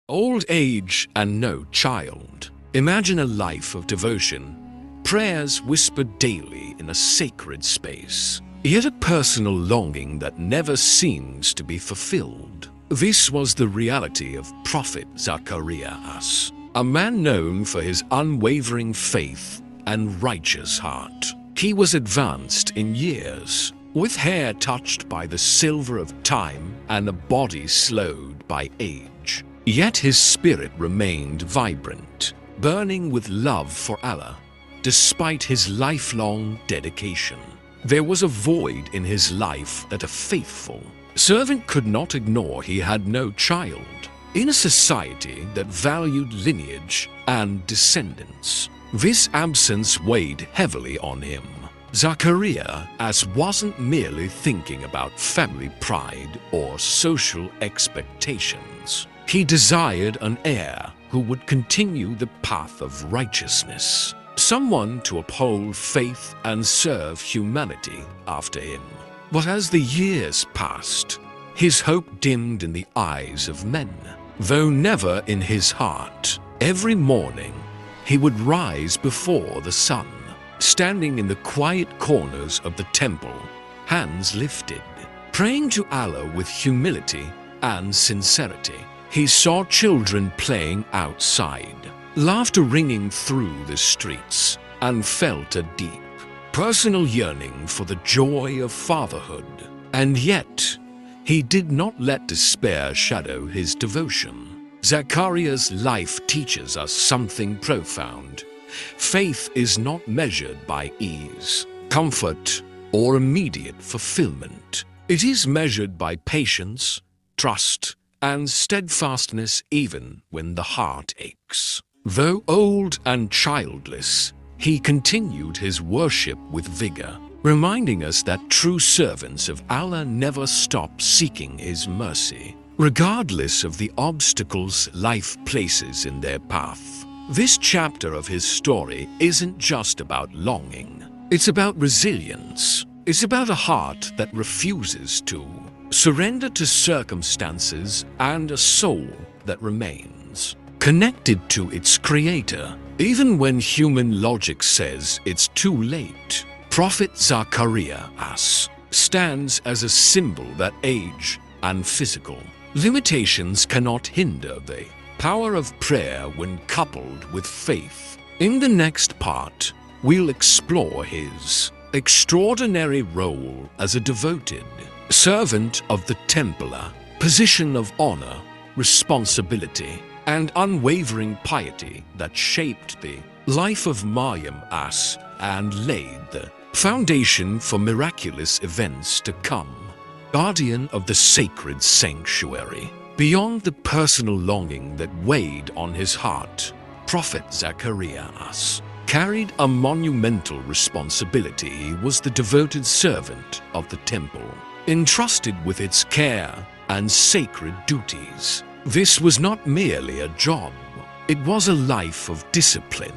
Old age and no child. Imagine a life of devotion, prayers whispered daily in a sacred space, yet a personal longing that never seems to be fulfilled. This was the reality of Prophet Zakariya, a man known for his unwavering faith and righteous heart. He was advanced in years, with hair touched by the silver of time and a body slowed by age. Yet his spirit remained vibrant, burning with love for Allah, despite his lifelong dedication. There was a void in his life that a faithful servant could not ignore. He had no child. In a society that valued lineage and descendants, this absence weighed heavily on him. Zakariya wasn't merely thinking about family pride or social expectations. He desired an heir who would continue the path of righteousness, someone to uphold faith and serve humanity after him. But as the years passed, his hope dimmed in the eyes of men, though never in his heart. Every morning, he would rise before the sun, standing in the quiet corners of the temple, hands lifted, praying to Allah with humility and sincerity. He saw children playing outside, laughter ringing through the streets, and felt a deep, personal yearning for the joy of fatherhood. And yet, he did not let despair shadow his devotion. Zakariya's life teaches us something profound. Faith is not measured by ease, comfort, or immediate fulfillment. It is measured by patience, trust, and steadfastness even when the heart aches. Though old and childless, he continued his worship with vigor, reminding us that true servants of Allah never stop seeking His mercy, regardless of the obstacles life places in their path. This chapter of his story isn't just about longing. It's about resilience. It's about a heart that refuses to surrender to circumstances and a soul that remains connected to its creator, even when human logic says it's too late. Prophet Zakariya stands as a symbol that age and physical limitations cannot hinder the power of prayer when coupled with faith. In the next part, we'll explore his extraordinary role as a devoted servant of the temple, a position of honor, responsibility, and unwavering piety that shaped the life of Maryam and laid the foundation for miraculous events to come. Guardian of the sacred sanctuary. Beyond the personal longing that weighed on his heart, Prophet Zakariya carried a monumental responsibility. He was the devoted servant of the temple, entrusted with its care and sacred duties. This was not merely a job. It was a life of discipline,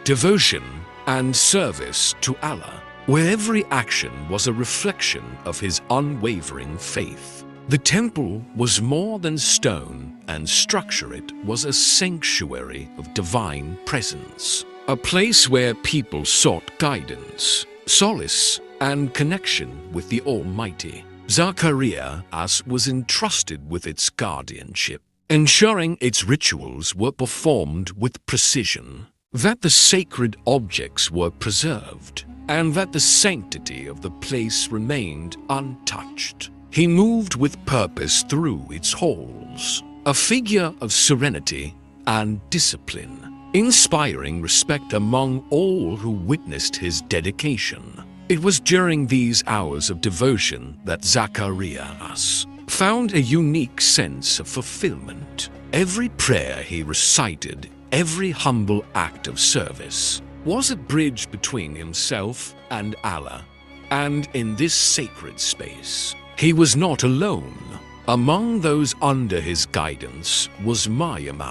devotion, and service to Allah, where every action was a reflection of his unwavering faith. The temple was more than stone and structure. It was a sanctuary of divine presence, a place where people sought guidance, solace, and connection with the Almighty. Zakariya was entrusted with its guardianship, ensuring its rituals were performed with precision, that the sacred objects were preserved, and that the sanctity of the place remained untouched. He moved with purpose through its halls, a figure of serenity and discipline, inspiring respect among all who witnessed his dedication. It was during these hours of devotion that Zakariya found a unique sense of fulfillment. Every prayer he recited, every humble act of service, was a bridge between himself and Allah. And in this sacred space, he was not alone. Among those under his guidance was Maryam,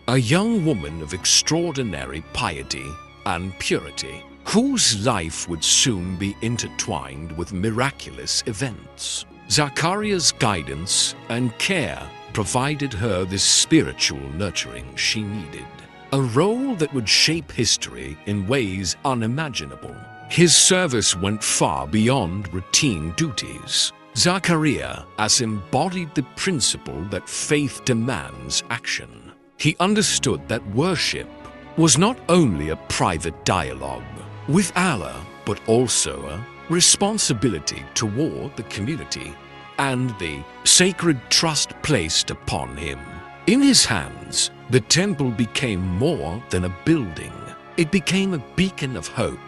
a young woman of extraordinary piety and purity, whose life would soon be intertwined with miraculous events. Zakariya's guidance and care provided her this spiritual nurturing she needed, a role that would shape history in ways unimaginable. His service went far beyond routine duties. Zakariya embodied the principle that faith demands action. He understood that worship was not only a private dialogue with Allah, but also a responsibility toward the community and the sacred trust placed upon him. In his hands, the temple became more than a building. It became a beacon of hope,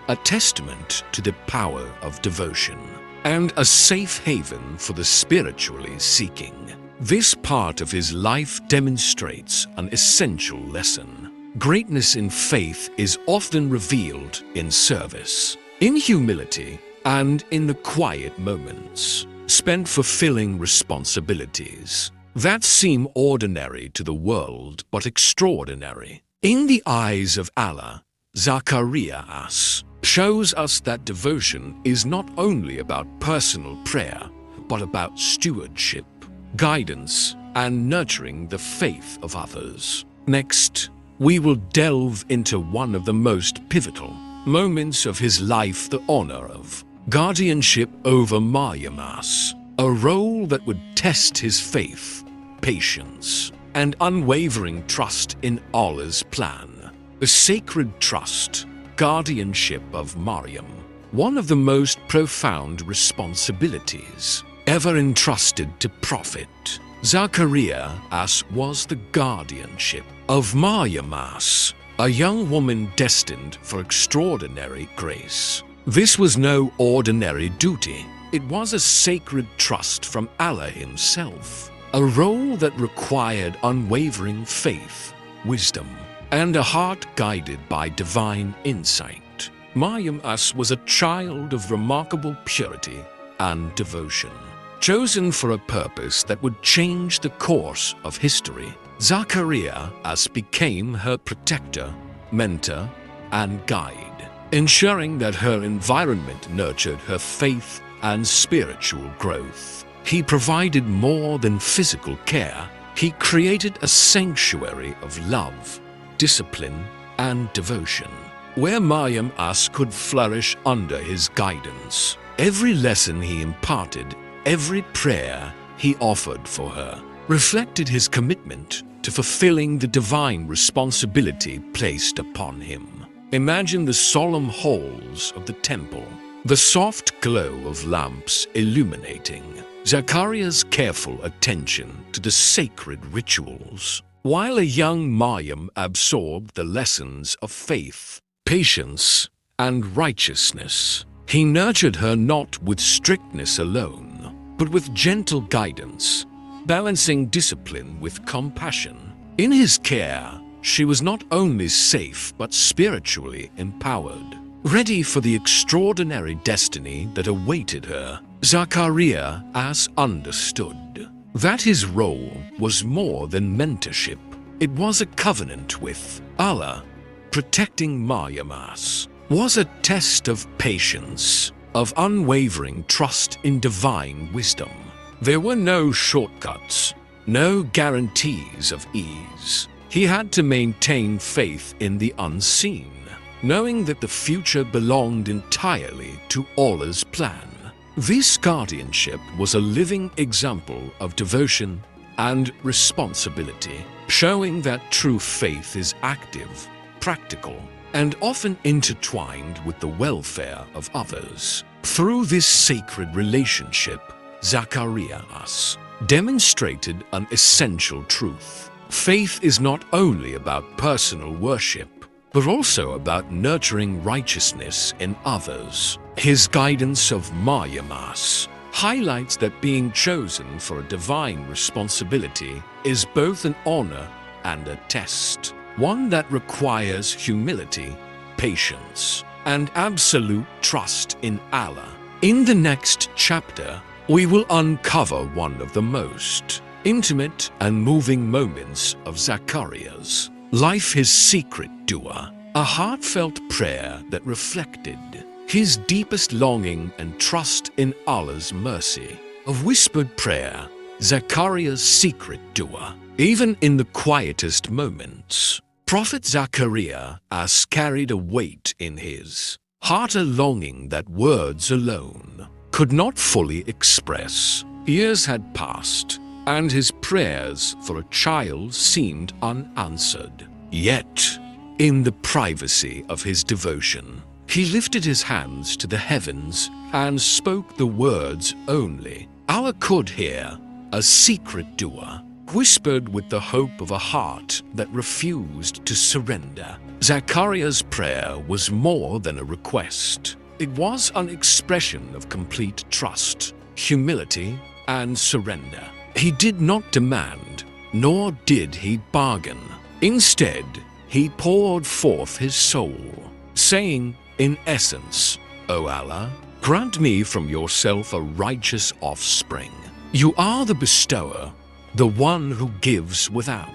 a testament to the power of devotion, and a safe haven for the spiritually seeking. This part of his life demonstrates an essential lesson. Greatness in faith is often revealed in service, in humility, and in the quiet moments spent fulfilling responsibilities that seem ordinary to the world but extraordinary. In the eyes of Allah, Zakariya shows us that devotion is not only about personal prayer, but about stewardship, guidance, and nurturing the faith of others. Next, we will delve into one of the most pivotal moments of his life, the honor of guardianship over Maryam, a role that would test his faith, patience, and unwavering trust in Allah's plan. The sacred trust, guardianship of Maryam, one of the most profound responsibilities ever entrusted to Prophet Zakariya, was the guardianship of Maryam, a young woman destined for extraordinary grace. This was no ordinary duty. It was a sacred trust from Allah himself, a role that required unwavering faith, wisdom, and a heart guided by divine insight. Maryam was a child of remarkable purity and devotion, chosen for a purpose that would change the course of history. Zakariya became her protector, mentor, and guide, ensuring that her environment nurtured her faith and spiritual growth. He provided more than physical care. He created a sanctuary of love, discipline, and devotion, where Maryam could flourish under his guidance. Every lesson he imparted, every prayer he offered for her, reflected his commitment to fulfilling the divine responsibility placed upon him. Imagine the solemn halls of the temple, the soft glow of lamps illuminating Zakariya's careful attention to the sacred rituals, while a young Maryam absorbed the lessons of faith, patience, and righteousness. He nurtured her not with strictness alone, but with gentle guidance, balancing discipline with compassion. In his care, she was not only safe but spiritually empowered, ready for the extraordinary destiny that awaited her. Zakariya understood that his role was more than mentorship. It was a covenant with Allah. Protecting Maryam was a test of patience, of unwavering trust in divine wisdom. There were no shortcuts, no guarantees of ease. He had to maintain faith in the unseen, knowing that the future belonged entirely to Allah's plan. This guardianship was a living example of devotion and responsibility, showing that true faith is active, practical, and often intertwined with the welfare of others. Through this sacred relationship, Zakariya demonstrated an essential truth. Faith is not only about personal worship, but also about nurturing righteousness in others. His guidance of Maryam highlights that being chosen for a divine responsibility is both an honor and a test, one that requires humility, patience, and absolute trust in Allah. In the next chapter, we will uncover one of the most intimate and moving moments of Zakariya's life, his secret dua, a heartfelt prayer that reflected his deepest longing and trust in Allah's mercy. A whispered prayer Zakariya's secret dua. Even in the quietest moments, Prophet Zakariya has carried a weight in his heart, a longing that words alone could not fully express. Years had passed, and his prayers for a child seemed unanswered. Yet, in the privacy of his devotion, he lifted his hands to the heavens and spoke the words only Allah could hear, a secret dua, whispered with the hope of a heart that refused to surrender. Zakariya's prayer was more than a request. It was an expression of complete trust, humility, and surrender. He did not demand, nor did he bargain. Instead, he poured forth his soul, saying, in essence, O Allah, grant me from yourself a righteous offspring. You are the bestower, the one who gives without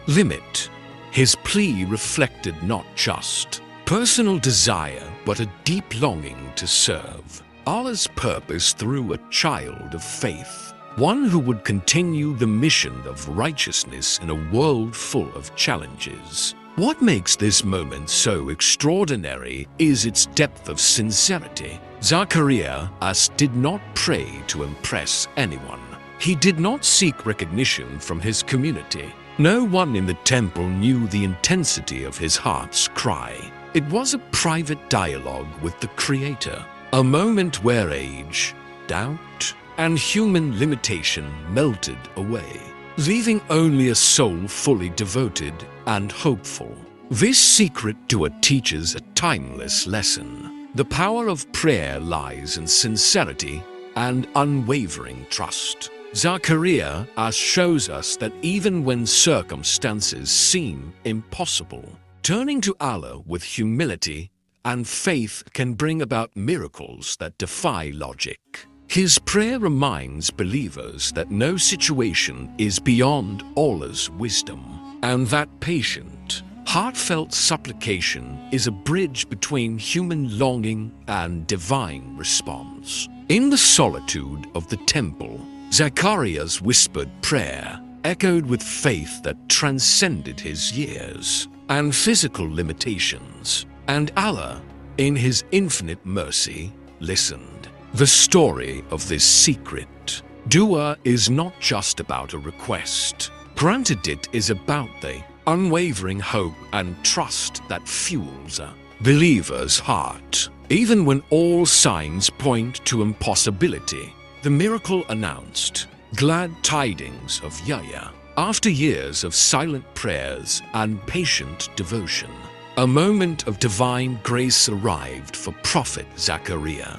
limit. His plea reflected not just personal desire, but a deep longing to serve Allah's purpose through a child of faith, one who would continue the mission of righteousness in a world full of challenges. What makes this moment so extraordinary is its depth of sincerity. Zakariya did not pray to impress anyone. He did not seek recognition from his community. No one in the temple knew the intensity of his heart's cry. It was a private dialogue with the Creator, a moment where age, doubt, and human limitation melted away, leaving only a soul fully devoted and hopeful. This secret dua teaches a timeless lesson. The power of prayer lies in sincerity and unwavering trust. Zakariya shows us that even when circumstances seem impossible, turning to Allah with humility and faith can bring about miracles that defy logic. His prayer reminds believers that no situation is beyond Allah's wisdom, and that patient, heartfelt supplication is a bridge between human longing and divine response. In the solitude of the temple, Zakariya's whispered prayer echoed with faith that transcended his years and physical limitations, and Allah, in His infinite mercy, listened. The story of this secret dua is not just about a request. Granted, it is about the unwavering hope and trust that fuels a believer's heart. Even when all signs point to impossibility, the miracle announced glad tidings of Yahya. After years of silent prayers and patient devotion, a moment of divine grace arrived for Prophet Zakariya.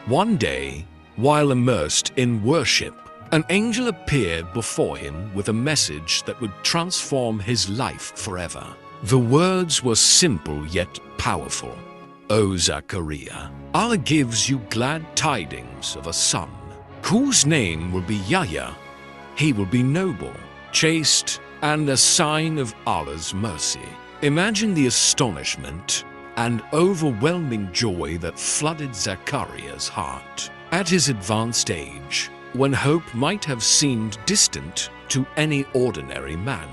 One day, while immersed in worship, an angel appeared before him with a message that would transform his life forever. The words were simple yet powerful. O Zakariya, Allah gives you glad tidings of a son, whose name will be Yahya. He will be noble, chaste, and a sign of Allah's mercy. Imagine the astonishment and overwhelming joy that flooded Zakariya's heart. At his advanced age, when hope might have seemed distant to any ordinary man,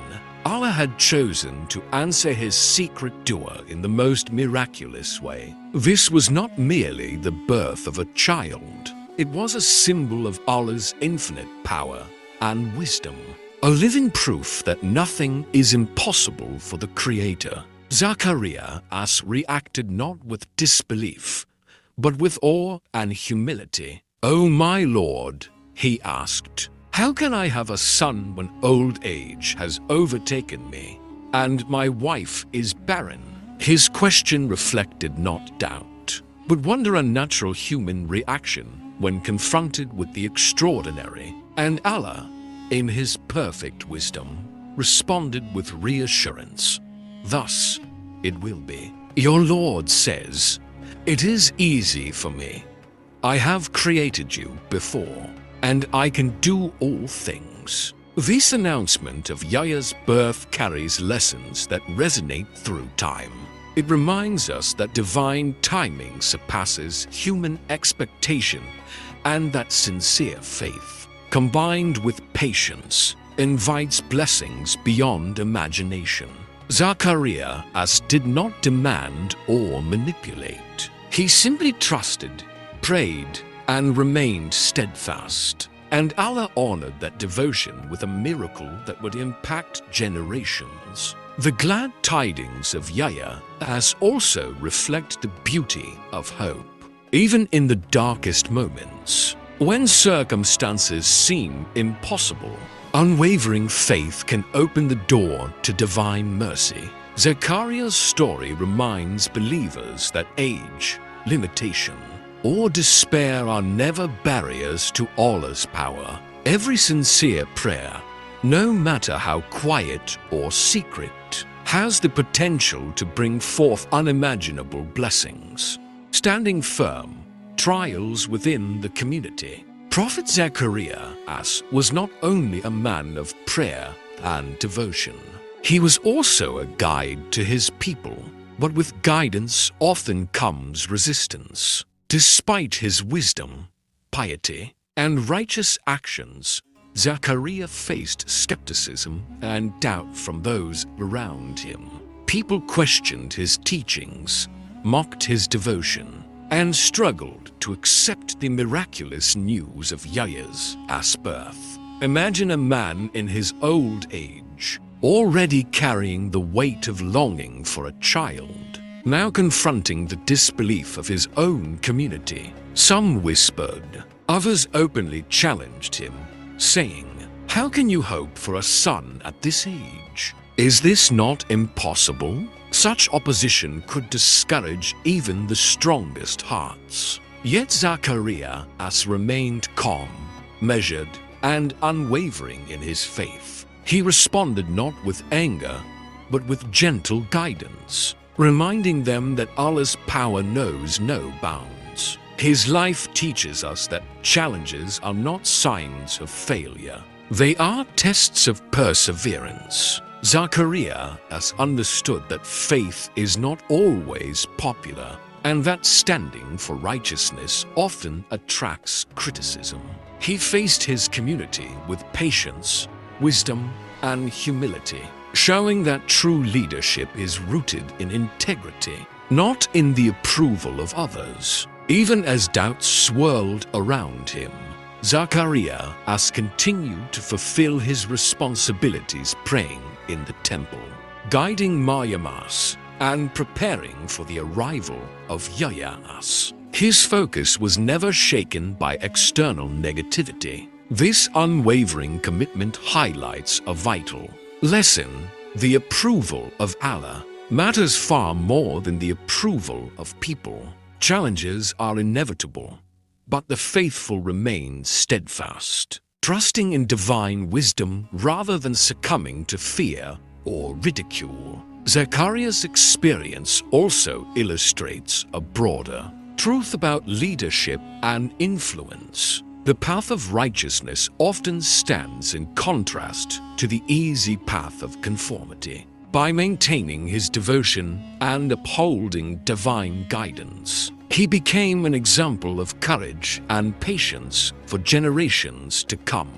Allah had chosen to answer his secret dua in the most miraculous way. This was not merely the birth of a child. It was a symbol of Allah's infinite power and wisdom, a living proof that nothing is impossible for the Creator. Zakariya reacted not with disbelief, but with awe and humility. "O my Lord," he asked, "how can I have a son when old age has overtaken me, and my wife is barren?" His question reflected not doubt, but wonder, a natural human reaction when confronted with the extraordinary. And Allah, in His perfect wisdom, responded with reassurance. "Thus it will be. Your Lord says, it is easy for me. I have created you before, and I can do all things." This announcement of Yahya's birth carries lessons that resonate through time. It reminds us that divine timing surpasses human expectation, and that sincere faith combined with patience, invites blessings beyond imagination. Zakariya did not demand or manipulate. He simply trusted, prayed, and remained steadfast. And Allah honored that devotion with a miracle that would impact generations. The glad tidings of Yahya also reflect the beauty of hope. Even in the darkest moments, when circumstances seem impossible, unwavering faith can open the door to divine mercy. Zakariya's story reminds believers that age, limitation, or despair are never barriers to Allah's power. Every sincere prayer, no matter how quiet or secret, has the potential to bring forth unimaginable blessings. Standing firm, trials within the community. Prophet Zakariya was not only a man of prayer and devotion. He was also a guide to his people, but with guidance often comes resistance. Despite his wisdom, piety, and righteous actions, Zakariya faced skepticism and doubt from those around him. People questioned his teachings, mocked his devotion, and struggled to accept the miraculous news of Yahya's birth. Imagine a man in his old age, already carrying the weight of longing for a child, now confronting the disbelief of his own community. Some whispered, others openly challenged him, saying, "How can you hope for a son at this age? Is this not impossible?" Such opposition could discourage even the strongest hearts. Yet Zakariya remained calm, measured, and unwavering in his faith. He responded not with anger, but with gentle guidance, reminding them that Allah's power knows no bounds. His life teaches us that challenges are not signs of failure. They are tests of perseverance. Zakariya understood that faith is not always popular, and that standing for righteousness often attracts criticism. He faced his community with patience, wisdom, and humility, showing that true leadership is rooted in integrity, not in the approval of others. Even as doubts swirled around him, Zakariya continued to fulfill his responsibilities, praying in the temple, guiding Maryam and preparing for the arrival of Yahya. His focus was never shaken by external negativity. This unwavering commitment highlights a vital lesson: the approval of Allah matters far more than the approval of people. Challenges are inevitable, but the faithful remain steadfast, trusting in divine wisdom rather than succumbing to fear or ridicule. Zakariya's experience also illustrates a broader truth about leadership and influence. The path of righteousness often stands in contrast to the easy path of conformity. By maintaining his devotion and upholding divine guidance, he became an example of courage and patience for generations to come.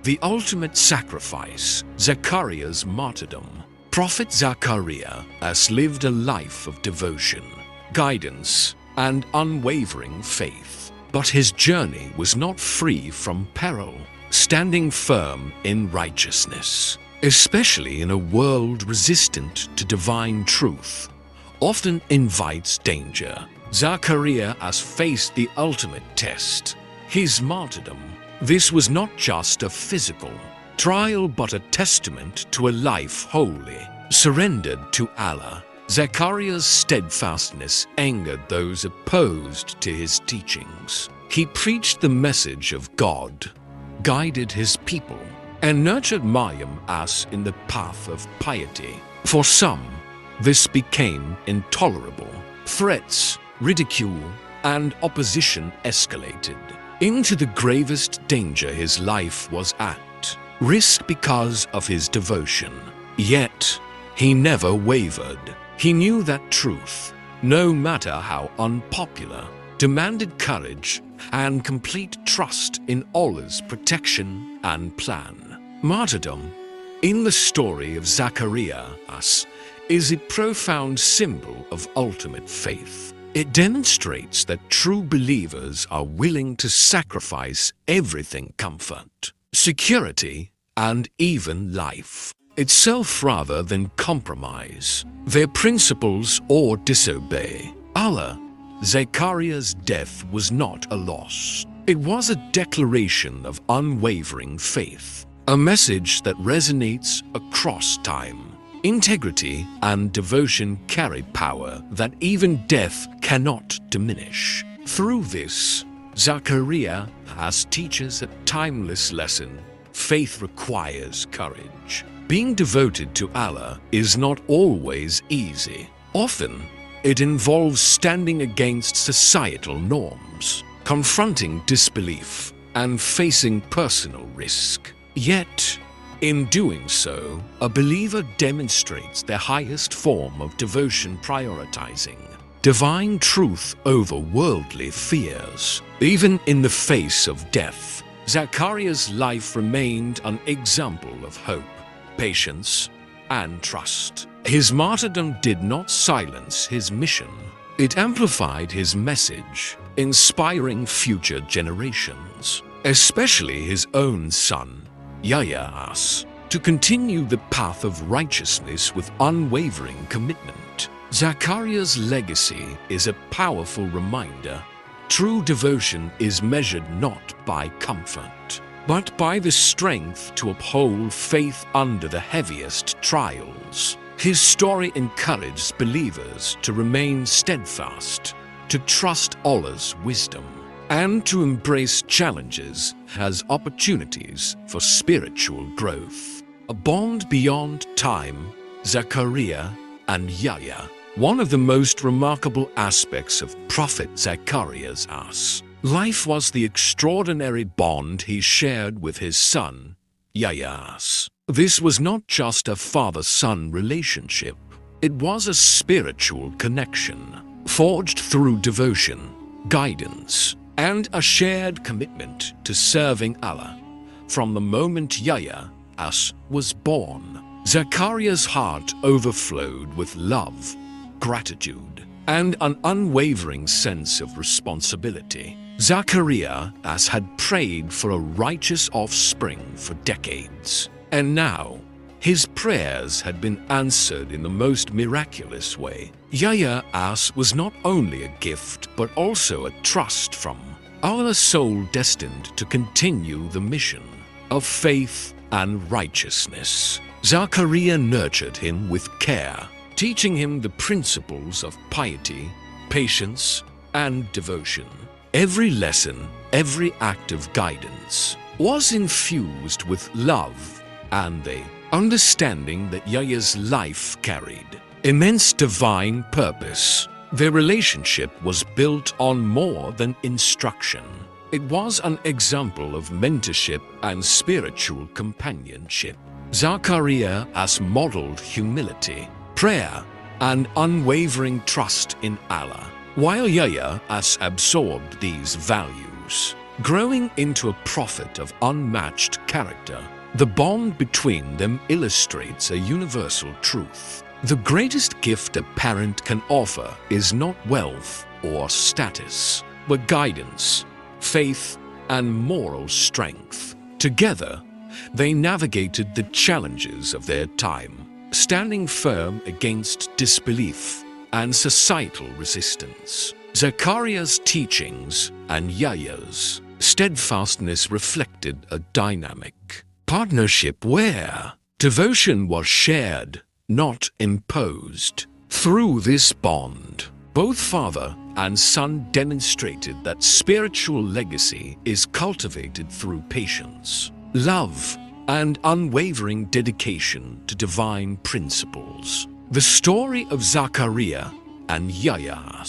The ultimate sacrifice, Zakariya's martyrdom. Prophet Zakariya lived a life of devotion, guidance, and unwavering faith. But his journey was not free from peril. Standing firm in righteousness, especially in a world resistant to divine truth, often invites danger. Zakariya faced the ultimate test, his martyrdom. This was not just a physical trial, but a testament to a life wholly surrendered to Allah. Zakariya's steadfastness angered those opposed to his teachings. He preached the message of God, guided his people, and nurtured Maryam in the path of piety. For some, this became intolerable. Threats, ridicule, and opposition escalated into the gravest danger his life was at risk because of his devotion. Yet, he never wavered. He knew that truth, no matter how unpopular, demanded courage and complete trust in Allah's protection and plan. Martyrdom, in the story of Zakariya, is a profound symbol of ultimate faith. It demonstrates that true believers are willing to sacrifice everything: comfort, security, and even life itself rather than compromise their principles or disobey Allah. Zakariya's death was not a loss. It was a declaration of unwavering faith, a message that resonates across time. Integrity and devotion carry power that even death cannot diminish. Through this, Zakariya teaches a timeless lesson: faith requires courage. Being devoted to Allah is not always easy. Often, it involves standing against societal norms, confronting disbelief, and facing personal risk. Yet, in doing so, a believer demonstrates their highest form of devotion, prioritizing divine truth over worldly fears. Even in the face of death, Zakariya's life remained an example of hope, patience, and trust. His martyrdom did not silence his mission. It amplified his message, inspiring future generations, especially his own son, Yahya, to continue the path of righteousness with unwavering commitment. Zakariya's legacy is a powerful reminder: true devotion is measured not by comfort, but by the strength to uphold faith under the heaviest trials. His story encourages believers to remain steadfast, to trust Allah's wisdom, and to embrace challenges as opportunities for spiritual growth. A bond beyond time, Zakariya and Yahya. One of the most remarkable aspects of Prophet Zakariya's life was the extraordinary bond he shared with his son, Yahya. This was not just a father-son relationship. It was a spiritual connection, forged through devotion, guidance, and a shared commitment to serving Allah. From the moment Yahya was born, Zakariya's heart overflowed with love, gratitude, and an unwavering sense of responsibility. Zakariya had prayed for a righteous offspring for decades, and now his prayers had been answered in the most miraculous way. Yahya was not only a gift but also a trust from Allah's soul, destined to continue the mission of faith and righteousness. Zakariya nurtured him with care, teaching him the principles of piety, patience, and devotion. Every lesson, every act of guidance was infused with love and the understanding that Yahya's life carried immense divine purpose. Their relationship was built on more than instruction. It was an example of mentorship and spiritual companionship. Zakariya modeled humility, prayer, and unwavering trust in Allah, while Yahya absorbed these values, growing into a prophet of unmatched character. The bond between them illustrates a universal truth: the greatest gift a parent can offer is not wealth or status, but guidance, faith, and moral strength. Together, they navigated the challenges of their time, standing firm against disbelief and societal resistance. Zakariya's teachings and Yahya's steadfastness reflected a dynamic partnership where devotion was shared, not imposed. Through this bond, both father and son demonstrated that spiritual legacy is cultivated through patience, love, and unwavering dedication to divine principles. The story of Zakariya and Yahya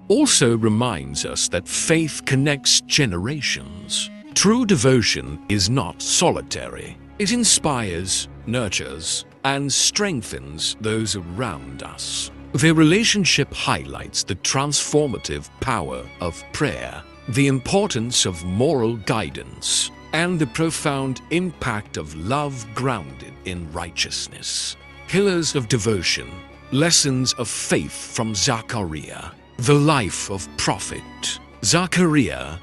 also reminds us that faith connects generations. True devotion is not solitary. It inspires, nurtures, and strengthens those around us. Their relationship highlights the transformative power of prayer, the importance of moral guidance, and the profound impact of love grounded in righteousness. Pillars of devotion, lessons of faith from Zakariya. The life of Prophet Zakariya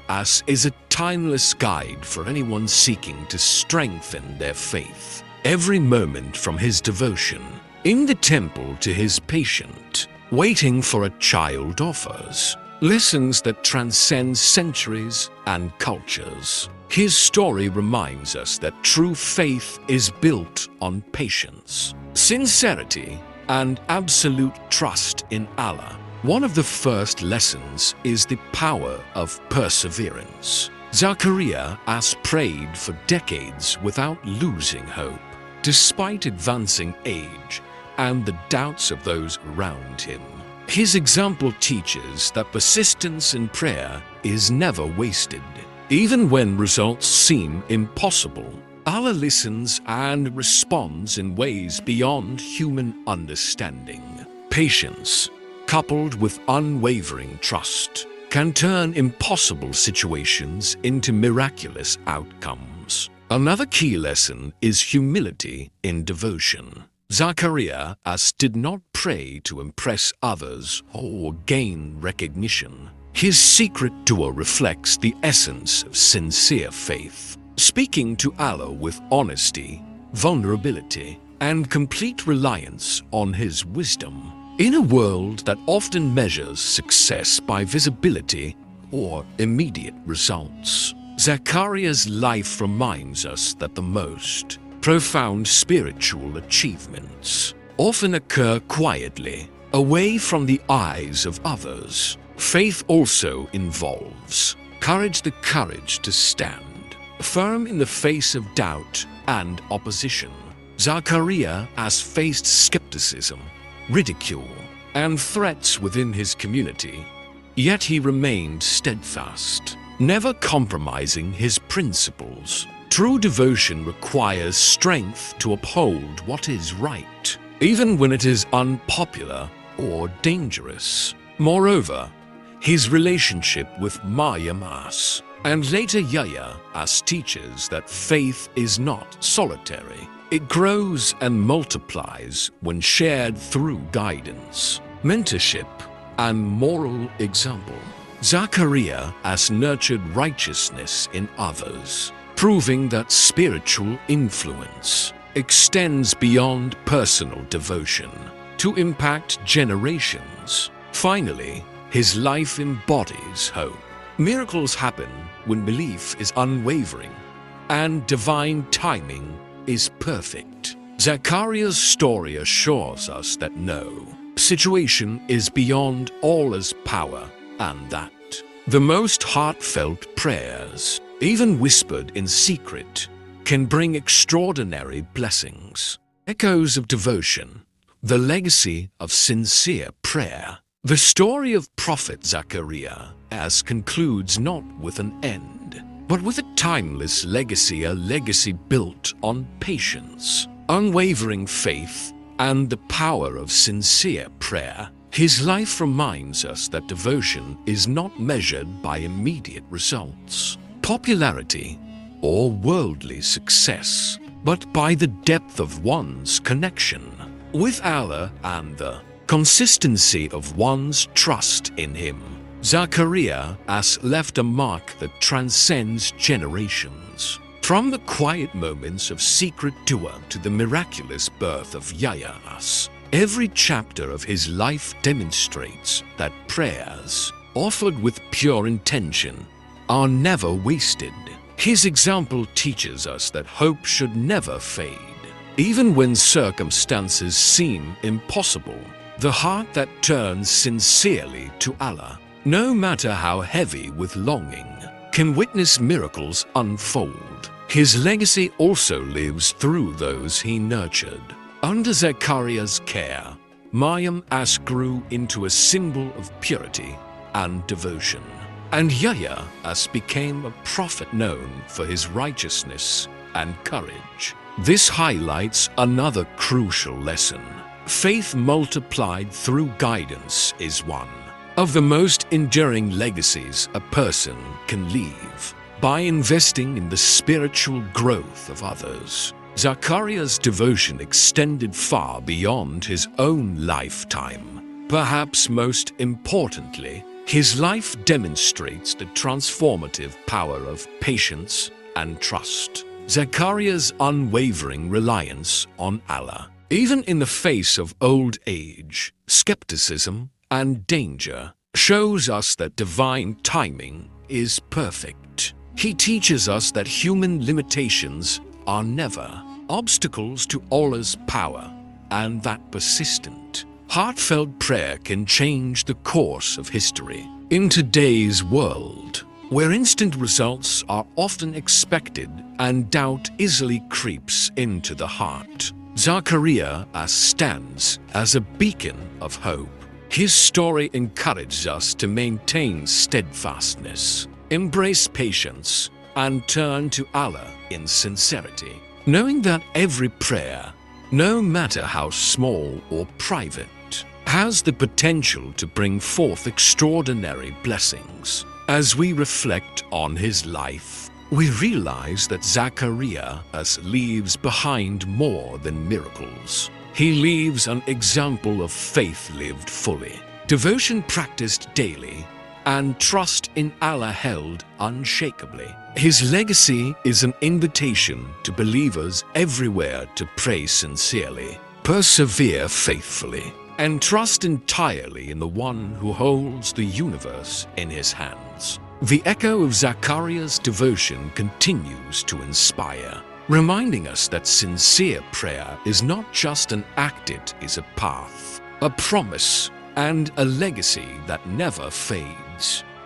is a timeless guide for anyone seeking to strengthen their faith. Every moment from his devotion in the temple to his patient waiting for a child offers lessons that transcend centuries and cultures. His story reminds us that true faith is built on patience, sincerity, and absolute trust in Allah. One of the first lessons is the power of perseverance. Zakariya has prayed for decades without losing hope, despite advancing age and the doubts of those around him. His example teaches that persistence in prayer is never wasted. Even when results seem impossible, Allah listens and responds in ways beyond human understanding. Patience, coupled with unwavering trust, can turn impossible situations into miraculous outcomes. Another key lesson is humility in devotion. Zakariya did not pray to impress others or gain recognition. His secret dua reflects the essence of sincere faith, speaking to Allah with honesty, vulnerability, and complete reliance on His wisdom. In a world that often measures success by visibility or immediate results, Zakariya's life reminds us that the most profound spiritual achievements often occur quietly, away from the eyes of others. Faith also involves the courage to stand firm in the face of doubt and opposition. Zakariya has faced skepticism, ridicule, and threats within his community, yet he remained steadfast, never compromising his principles. True devotion requires strength to uphold what is right, even when it is unpopular or dangerous. Moreover, his relationship with Maryam and later Yahya teaches that faith is not solitary. It grows and multiplies when shared through guidance, mentorship, and moral example. Zakariya has nurtured righteousness in others, proving that spiritual influence extends beyond personal devotion to impact generations. Finally, his life embodies hope. Miracles happen when belief is unwavering and divine timing is perfect. Zakariya's story assures us that no situation is beyond Allah's power, and that the most heartfelt prayers, even whispered in secret, can bring extraordinary blessings. Echoes of devotion, the legacy of sincere prayer. The story of Prophet Zakariya concludes not with an end, but with a timeless legacy, a legacy built on patience, unwavering faith, and the power of sincere prayer. His life reminds us that devotion is not measured by immediate results, popularity, or worldly success, but by the depth of one's connection with Allah and the consistency of one's trust in Him. Zakariya has left a mark that transcends generations. From the quiet moments of secret dua to the miraculous birth of Yahya, every chapter of his life demonstrates that prayers offered with pure intention are never wasted. His example teaches us that hope should never fade. Even when circumstances seem impossible, the heart that turns sincerely to Allah, no matter how heavy with longing, can witness miracles unfold. His legacy also lives through those he nurtured. Under Zakariya's care, Maryam grew into a symbol of purity and devotion, and Yahya became a prophet known for his righteousness and courage. This highlights another crucial lesson. faith multiplied through guidance is one of the most enduring legacies a person can leave. By investing in the spiritual growth of others, Zakaria's devotion extended far beyond his own lifetime. Perhaps most importantly, his life demonstrates the transformative power of patience and trust. Zakaria's unwavering reliance on Allah, even in the face of old age, skepticism, and danger, shows us that divine timing is perfect. He teaches us that human limitations are never obstacles to Allah's power, and that persistent, heartfelt prayer can change the course of history. In today's world, where instant results are often expected and doubt easily creeps into the heart, Zakariya stands as a beacon of hope. His story encourages us to maintain steadfastness, embrace patience, and turn to Allah in sincerity, knowing that every prayer, no matter how small or private, has the potential to bring forth extraordinary blessings. As we reflect on his life, we realize that Zakariya leaves behind more than miracles. He leaves an example of faith lived fully, devotion practiced daily, and trust in Allah held unshakably. His legacy is an invitation to believers everywhere to pray sincerely, persevere faithfully, and trust entirely in the one who holds the universe in his hands. The echo of Zakariya's devotion continues to inspire, reminding us that sincere prayer is not just an act, it is a path, a promise, and a legacy that never fades.